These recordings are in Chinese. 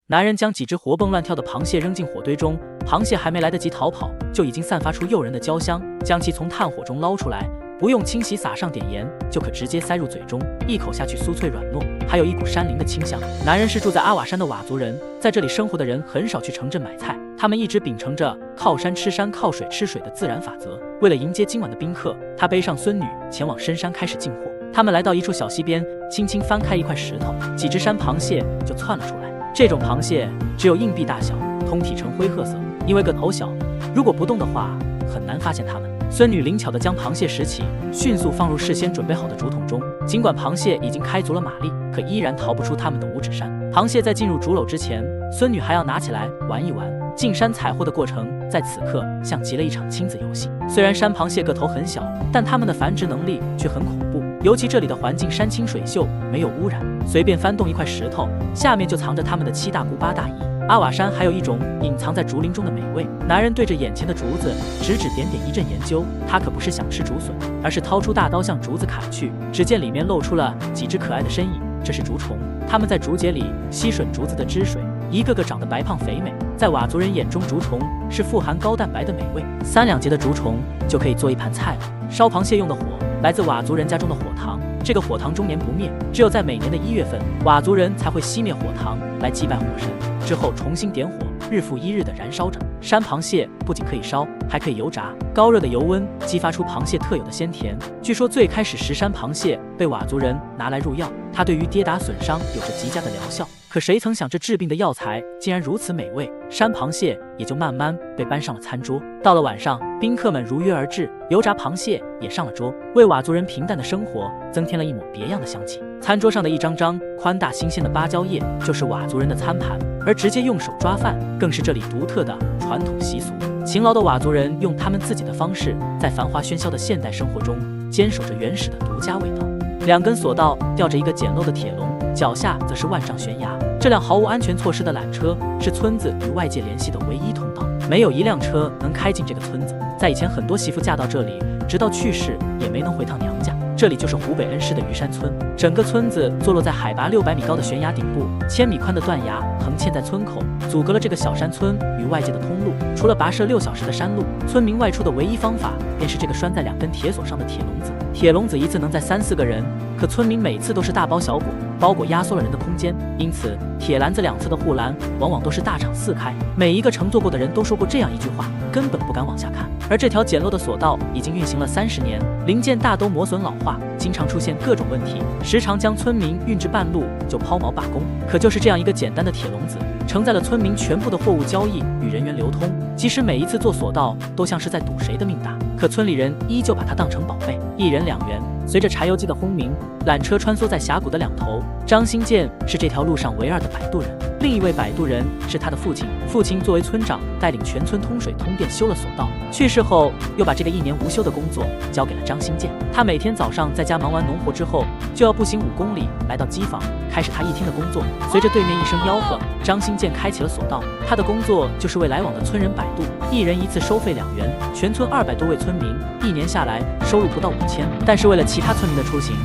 男人将几只活蹦乱跳的螃蟹扔进火堆中，螃蟹还没来得及逃跑，就已经散发出诱人的焦香。将其从炭火中捞出来，不用清洗，撒上点盐，就可直接塞入嘴中，一口下去酥脆软糯，还有一股山林的清香。男人是住在阿瓦山的佤族人，在这里生活的人很少去城镇买菜，他们一直秉承着靠山吃山、靠水吃水的自然法则。为了迎接今晚的宾客，他背上孙女前往深山开始进货。他们来到一处小溪边，轻轻翻开一块石头，几只山螃蟹就窜了出来。这种螃蟹只有硬币大小，通体呈灰褐色，因为个头小，如果不动的话，很难发现它们。孙女灵巧地将螃蟹拾起，迅速放入事先准备好的竹筒中。尽管螃蟹已经开足了马力，可依然逃不出他们的五指山。螃蟹在进入竹篓之前，孙女还要拿起来玩一玩。进山采货的过程在此刻像极了一场亲子游戏。虽然山螃蟹个头很小，但它们的繁殖能力却很恐怖。尤其这里的环境山清水秀，没有污染，随便翻动一块石头，下面就藏着它们的七大姑八大姨。阿瓦山还有一种隐藏在竹林中的美味。男人对着眼前的竹子指指点点一阵研究，他可不是想吃竹笋，而是掏出大刀向竹子砍去。只见里面露出了几只可爱的身影，这是竹虫，它们在竹节里吸吮竹子的汁水，一个个长得白胖肥美。在佤族人眼中，竹虫是富含高蛋白的美味，3-2节的竹虫就可以做一盘菜了。烧螃蟹用的火来自佤族人家中的火塘，这个火塘终年不灭，只有在每年的1月份，佤族人才会熄灭火塘来祭拜火神，之后重新点火，日复一日的燃烧着。山螃蟹不仅可以烧，还可以油炸，高热的油温激发出螃蟹特有的鲜甜。据说最开始石山螃蟹被佤族人拿来入药，它对于跌打损伤有着极佳的疗效。可谁曾想，这治病的药材竟然如此美味，山螃蟹也就慢慢被搬上了餐桌。到了晚上，宾客们如约而至，油炸螃蟹也上了桌，为佤族人平淡的生活增添了一抹别样的香气。餐桌上的一张张宽大新鲜的芭蕉叶就是佤族人的餐盘，而直接用手抓饭更是这里独特的传统习俗。勤劳的佤族人用他们自己的方式，在繁华喧嚣的现代生活中坚守着原始的独家味道。2根索道吊着一个简陋的铁笼，脚下则是万丈悬崖。这辆毫无安全措施的缆车是村子与外界联系的唯一通道，没有一辆车能开进这个村子。在以前，很多媳妇嫁到这里，直到去世也没能回趟娘家。这里就是湖北恩施的鱼山村，整个村子坐落在海拔600米高的悬崖顶部，1000米宽的断崖横嵌在村口，阻隔了这个小山村与外界的通路。除了跋涉6小时的山路，村民外出的唯一方法便是这个拴在2根铁索上的铁笼子。铁笼子一次能载3-4个人，可村民每次都是大包小裹，包裹压缩了人的空间，因此铁栏子2侧的护栏往往都是大敞4开。每一个乘坐过的人都说过这样一句话：根本不敢往下看。而这条简陋的索道已经运行了30年，零件大都磨损老化，经常出现各种问题，时常将村民运至半路就抛锚罢工。可就是这样一个简单的铁笼子，承载了村民全部的货物交易与人员流通。即使每一次坐索道都像是在赌谁的命大，可村里人依旧把它当成宝贝，1人2元。随着柴油机的轰鸣，缆车穿梭在峡谷的2头。张新建是这条路上唯2的摆渡人，另一位摆渡人是他的父亲。父亲作为村长，带领全村通水通电修了索道，去世后又把这个1年无休的工作交给了张新建。他每天早上在家忙完农活之后，就要步行5公里来到机房，开始他一天的工作。随着对面一声吆喝，张新建开启了索道。他的工作就是为来往的村人摆渡，1人1次收费2元，全村200多位村民，1年下来收入不到5000。但是为了其他村民的出行，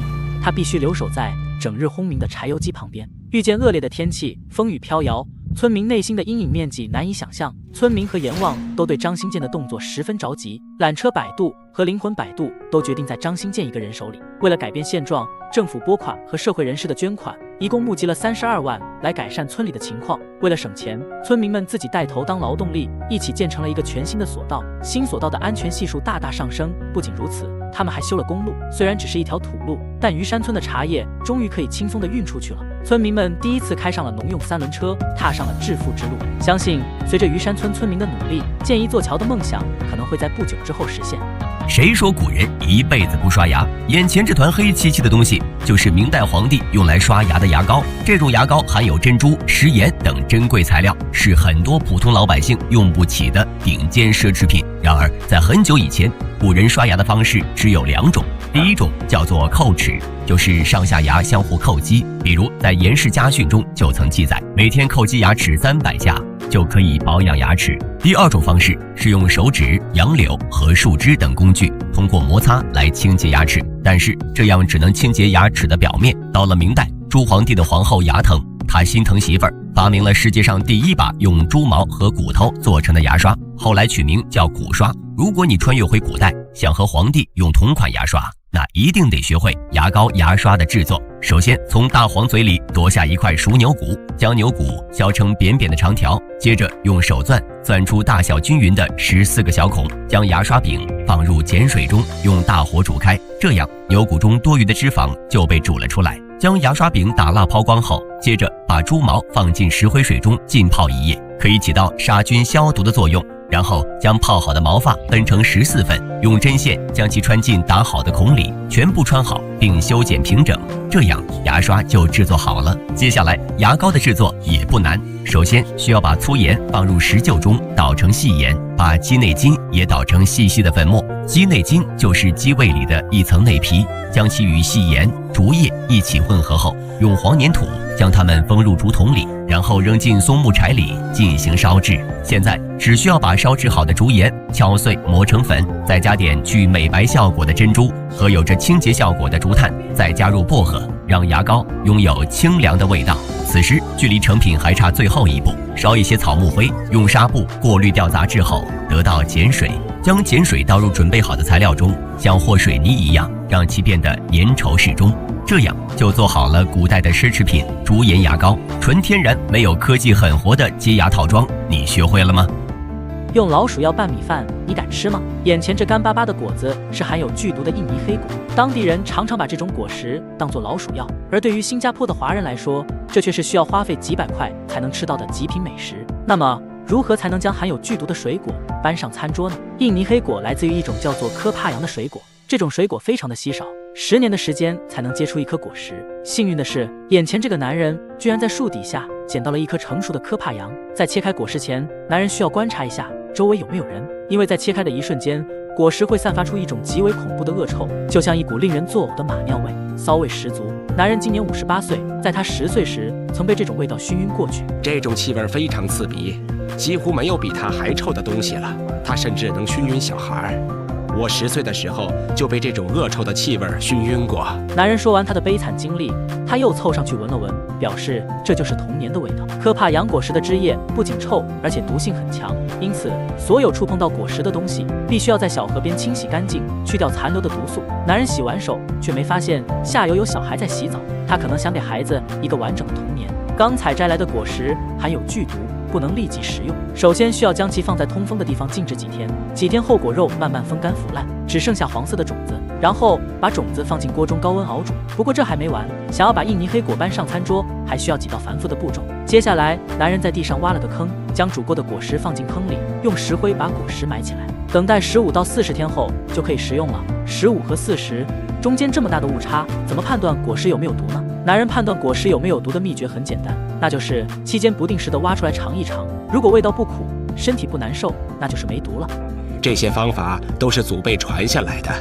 他必须留守在整日轰鸣的柴油机旁边。遇见恶劣的天气，风雨飘摇，村民内心的阴影面积难以想象。村民和阎王都对张新建的动作十分着急，缆车摆渡和灵魂摆渡都决定在张新建一个人手里。为了改变现状，政府拨款和社会人士的捐款一共募集了32万来改善村里的情况。为了省钱，村民们自己带头当劳动力，一起建成了一个全新的索道。新索道的安全系数大大上升。不仅如此，他们还修了公路，虽然只是一条土路，但鱼山村的茶叶终于可以轻松地运出去了。村民们第一次开上了农用3轮车，踏上了致富之路。相信随着鱼山村村民的努力，建一座桥的梦想可能会在不久之后实现。谁说古人一辈子不刷牙？眼前这团黑漆漆的东西，就是明代皇帝用来刷牙的牙膏。这种牙膏含有珍珠、食盐等珍贵材料，是很多普通老百姓用不起的顶尖奢侈品。然而，在很久以前，古人刷牙的方式只有2种。第一种叫做叩齿，就是上下牙相互叩击。比如在《颜氏家训》中就曾记载，每天叩击牙齿300下就可以保养牙齿。第二种方式是用手指、杨柳和树枝等工具，通过摩擦来清洁牙齿，但是这样只能清洁牙齿的表面。到了明代，朱皇帝的皇后牙疼，他心疼媳妇儿，发明了世界上第一把用猪毛和骨头做成的牙刷，后来取名叫骨刷。如果你穿越回古代，想和皇帝用同款牙刷，那一定得学会牙膏牙刷的制作。首先从大黄嘴里夺下一块熟牛骨，将牛骨削成扁扁的长条，接着用手钻出大小均匀的14个小孔，将牙刷柄放入碱水中，用大火煮开，这样牛骨中多余的脂肪就被煮了出来。将牙刷柄打蜡抛光后，接着把猪毛放进石灰水中浸泡1夜，可以起到杀菌消毒的作用。然后将泡好的毛发分成14份，用针线将其穿进打好的孔里，全部穿好并修剪平整，这样牙刷就制作好了。接下来牙膏的制作也不难，首先需要把粗盐放入石臼中捣成细盐，把鸡内金也捣成细细的粉末。鸡内金就是鸡胃里的一层内皮，将其与细盐、竹叶一起混合后，用黄粘土将它们封入竹筒里，然后扔进松木柴里进行烧制。现在只需要把烧制好的竹盐敲碎磨成粉，再加点具美白效果的珍珠和有着清洁效果的竹炭，再加入薄荷，让牙膏拥有清凉的味道。此时距离成品还差最后一步，烧一些草木灰，用纱布过滤掉杂质后得到碱水，将碱水倒入准备好的材料中，像和水泥一样让其变得粘稠适中，这样就做好了古代的奢侈品竹盐牙膏，纯天然没有科技狠活的洁牙套装，你学会了吗？用老鼠药拌米饭，你敢吃吗？眼前这干巴巴的果子是含有剧毒的印尼黑果，当地人常常把这种果实当作老鼠药，而对于新加坡的华人来说，这却是需要花费几百块才能吃到的极品美食。那么如何才能将含有剧毒的水果搬上餐桌呢？印尼黑果来自于一种叫做科帕扬的水果，这种水果非常的稀少，10年的时间才能结出一颗果实。幸运的是，眼前这个男人居然在树底下捡到了一颗成熟的科帕扬。在切开果实前，男人需要观察一下周围有没有人，因为在切开的一瞬间，果实会散发出一种极为恐怖的恶臭，就像一股令人作呕的马尿味，骚味十足。男人今年58岁，在他10岁时曾被这种味道熏晕过去。这种气味非常刺鼻，几乎没有比它还臭的东西了，它甚至能熏晕小孩。我10岁的时候就被这种恶臭的气味熏晕过。男人说完他的悲惨经历，他又凑上去闻了闻，表示这就是童年的味道。科帕扬果实的汁液不仅臭，而且毒性很强，因此所有触碰到果实的东西必须要在小河边清洗干净，去掉残留的毒素。男人洗完手，却没发现下游有小孩在洗澡，他可能想给孩子一个完整的童年。刚采摘来的果实含有剧毒，不能立即食用，首先需要将其放在通风的地方静置几天，几天后果肉慢慢风干腐烂，只剩下黄色的种子，然后把种子放进锅中高温熬煮。不过这还没完，想要把印尼黑果搬上餐桌，还需要几道繁复的步骤。接下来，男人在地上挖了个坑，将煮过的果实放进坑里，用石灰把果实埋起来，等待15到40天后就可以食用了。15和40中间这么大的误差，怎么判断果实有没有毒呢？男人判断果实有没有毒的秘诀很简单，那就是期间不定时的挖出来尝一尝，如果味道不苦，身体不难受，那就是没毒了。这些方法都是祖辈传下来的，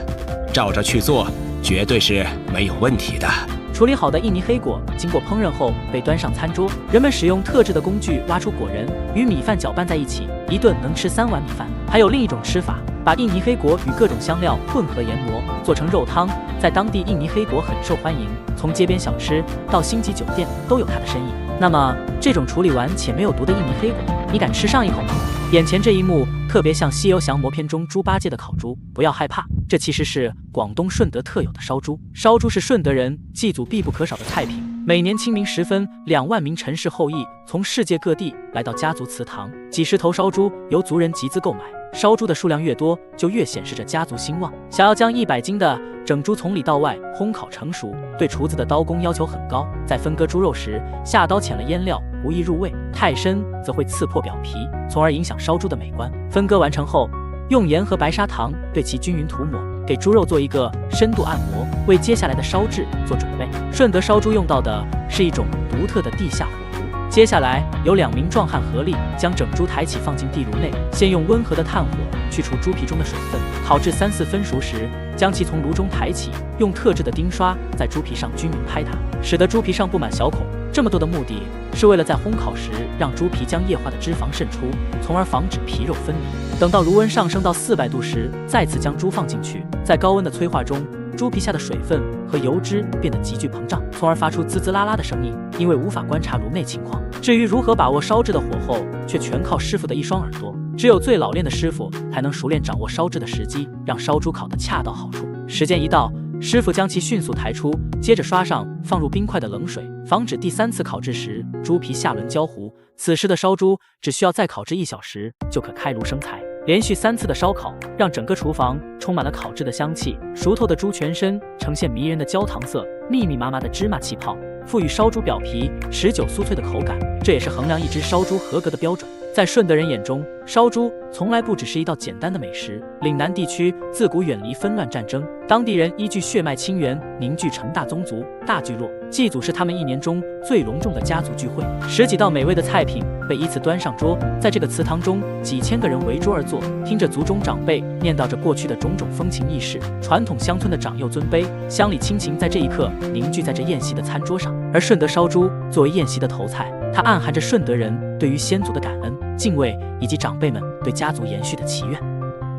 照着去做，绝对是没有问题的。处理好的印尼黑果经过烹饪后被端上餐桌，人们使用特制的工具挖出果仁，与米饭搅拌在一起，一顿能吃3碗米饭。还有另一种吃法，把印尼黑果与各种香料混合研磨，做成肉汤。在当地，印尼黑果很受欢迎，从街边小吃到星级酒店都有它的身影。那么，这种处理完且没有毒的印尼黑果，你敢吃上一口吗？眼前这一幕特别像《西游降魔篇》中猪八戒的烤猪，不要害怕，这其实是广东顺德特有的烧猪。烧猪是顺德人祭祖必不可少的菜品。每年清明时分，2万名陈氏后裔从世界各地来到家族祠堂，几十头烧猪由族人集资购买。烧猪的数量越多，就越显示着家族兴旺。想要将100斤的整猪从里到外烘烤成熟，对厨子的刀工要求很高。在分割猪肉时，下刀浅了腌料，不易入味；太深则会刺破表皮，从而影响烧猪的美观。分割完成后，用盐和白砂糖对其均匀涂抹，给猪肉做一个深度按摩，为接下来的烧制做准备。顺德烧猪用到的是一种独特的地下火炉。接下来由2名壮汉合力将整猪抬起放进地炉内，先用温和的炭火去除猪皮中的水分，烤至3、4分熟时，将其从炉中抬起，用特制的钉刷在猪皮上均匀拍打，使得猪皮上布满小孔。这么多的目的是为了在烘烤时让猪皮将液化的脂肪渗出，从而防止皮肉分离。等到炉温上升到400度时，再次将猪放进去，在高温的催化中，猪皮下的水分和油脂变得急剧膨胀，从而发出滋滋啦啦的声音。因为无法观察炉内情况，至于如何把握烧制的火候，却全靠师傅的一双耳朵。只有最老练的师傅才能熟练掌握烧制的时机，让烧猪烤得恰到好处。时间一到，师傅将其迅速抬出，接着刷上放入冰块的冷水，防止第3次烤制时猪皮下轮焦糊。此时的烧猪只需要再烤制1小时就可开炉生财。连续3次的烧烤，让整个厨房充满了烤制的香气。熟透的猪全身呈现迷人的焦糖色，密密麻麻的芝麻气泡赋予烧猪表皮持久酥脆的口感，这也是衡量一只烧猪合格的标准。在顺德人眼中，烧猪从来不只是一道简单的美食。岭南地区自古远离纷乱战争，当地人依据血脉亲缘凝聚成大宗族、大聚落，祭祖是他们1年中最隆重的家族聚会。10几道美味的菜品被依次端上桌，在这个祠堂中，几千个人围桌而坐，听着族中长辈念叨着过去的种种风情轶事，传统乡村的长幼尊卑、乡里亲情在这一刻凝聚在这宴席的餐桌上。而顺德烧猪作为宴席的头菜，它暗含着顺德人对于先祖的感恩、敬畏，以及长辈们对家族延续的祈愿。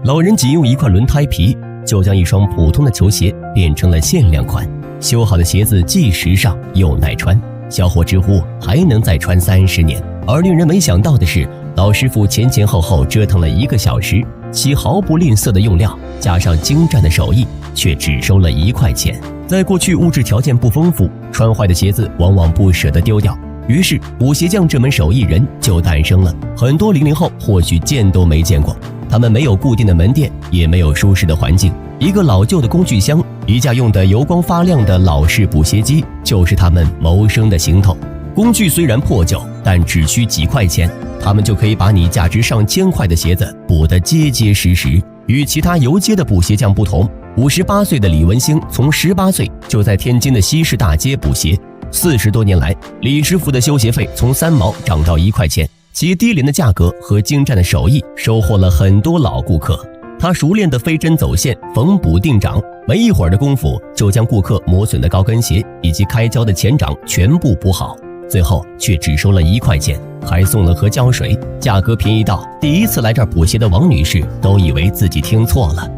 老人仅用1块轮胎皮，就将一双普通的球鞋变成了限量款。修好的鞋子既时尚又耐穿，小伙直呼还能再穿30年。而令人没想到的是，老师傅前前后后折腾了1个小时，其毫不吝啬的用料加上精湛的手艺，却只收了1块钱。在过去物质条件不丰富，穿坏的鞋子往往不舍得丢掉，于是补鞋匠这门手艺人就诞生了。很多00后或许见都没见过，他们没有固定的门店，也没有舒适的环境，一个老旧的工具箱，一架用得油光发亮的老式补鞋机，就是他们谋生的行头。工具虽然破旧，但只需几块钱，他们就可以把你价值上千块的鞋子补得结结实实。与其他游街的补鞋匠不同，58岁的李文兴从18岁就在天津的西市大街补鞋。40多年来，李师傅的修鞋费从3毛涨到1块钱，其低廉的价格和精湛的手艺收获了很多老顾客。他熟练的飞针走线，缝补定掌，没一会儿的功夫就将顾客磨损的高跟鞋以及开胶的前掌全部补好，最后却只收了1块钱，还送了盒胶水，价格便宜到第一次来这儿补鞋的王女士都以为自己听错了。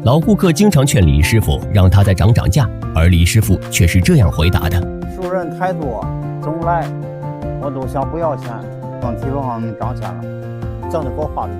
老顾客经常劝李师傅让他再涨价，而李师傅却是这样回答的：熟人太多，总来，我都想不要钱，等提上涨钱了，挣得够花的。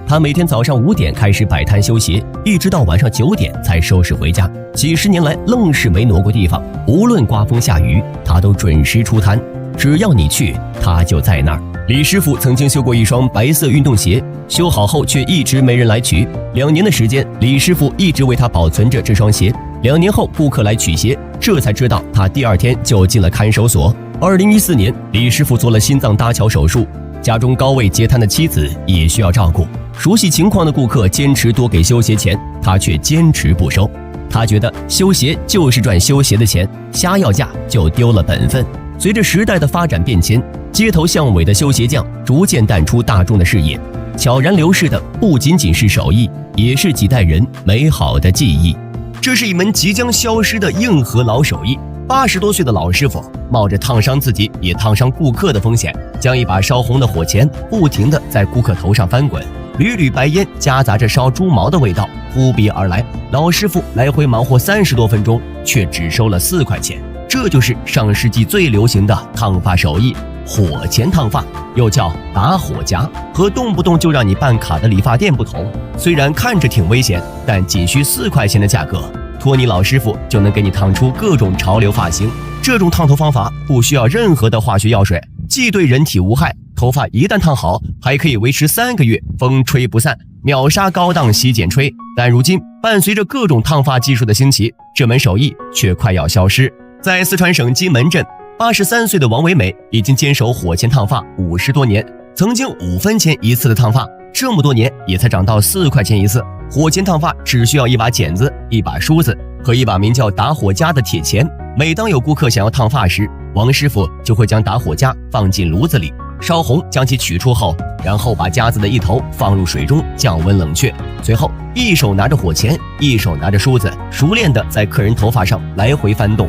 他每天早上5点开始摆摊修鞋，一直到晚上9点才收拾回家。几10年来愣是没挪过地方，无论刮风下雨，他都准时出摊，只要你去，他就在那儿。李师傅曾经修过一双白色运动鞋，修好后却一直没人来取。2年的时间，李师傅一直为他保存着这双鞋。2年后，顾客来取鞋，这才知道他第2天就进了看守所。2014年，李师傅做了心脏搭桥手术，家中高位截瘫的妻子也需要照顾。熟悉情况的顾客坚持多给修鞋钱，他却坚持不收。他觉得修鞋就是赚修鞋的钱，瞎要价就丢了本分。随着时代的发展变迁，街头巷尾的修鞋匠逐渐淡出大众的视野，悄然流逝的不仅仅是手艺，也是几代人美好的记忆。这是一门即将消失的硬核老手艺。80多岁的老师傅冒着烫伤自己也烫伤顾客的风险，将一把烧红的火钳不停地在顾客头上翻滚，缕缕白烟夹杂着烧猪毛的味道扑鼻而来。老师傅来回忙活30多分钟，却只收了4块钱。这就是上世纪最流行的烫发手艺——火钳烫发，又叫打火夹。和动不动就让你办卡的理发店不同，虽然看着挺危险，但仅需4块钱的价格，托尼老师傅就能给你烫出各种潮流发型。这种烫头方法不需要任何的化学药水，既对人体无害，头发一旦烫好，还可以维持3个月，风吹不散，秒杀高档洗剪吹。但如今伴随着各种烫发技术的兴起，这门手艺却快要消失。在四川省金门镇，83岁的王维美已经坚守火钳烫发50多年，曾经5分钱一次的烫发，这么多年也才涨到4块钱一次。火钳烫发只需要一把剪子、一把梳子和一把名叫打火夹的铁钳。每当有顾客想要烫发时，王师傅就会将打火夹放进炉子里，烧红，将其取出后，然后把夹子的一头放入水中降温冷却，随后一手拿着火钳，一手拿着梳子，熟练地在客人头发上来回翻动。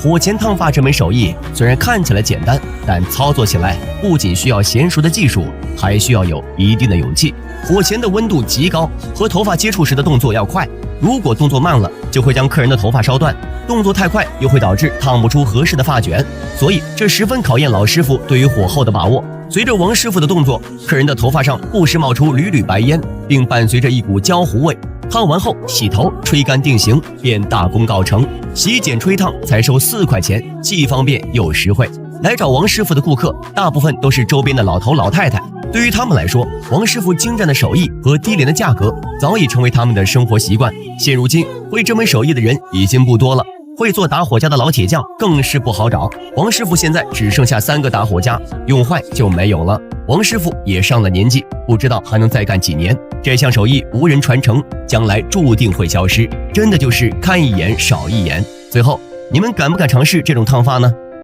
火钳烫发这门手艺虽然看起来简单，但操作起来不仅需要娴熟的技术，还需要有一定的勇气。火钳的温度极高，和头发接触时的动作要快，如果动作慢了，就会将客人的头发烧断；动作太快，又会导致烫不出合适的发卷。所以这十分考验老师傅对于火候的把握。随着王师傅的动作，客人的头发上不时冒出缕缕白烟，并伴随着一股焦糊味。烫完后洗头吹干定型，便大功告成。洗剪吹烫才收4块钱，既方便又实惠。来找王师傅的顾客大部分都是周边的老头老太太，对于他们来说，王师傅精湛的手艺和低廉的价格早已成为他们的生活习惯。现如今会这门手艺的人已经不多了，会做打火家的老铁匠更是不好找。王师傅现在只剩下3个打火家，用坏就没有了。王师傅也上了年纪，不知道还能再干几年。这项手艺无人传承，将来注定会消失，真的就是看一眼少一眼。最后，你们敢不敢尝试这种烫发呢？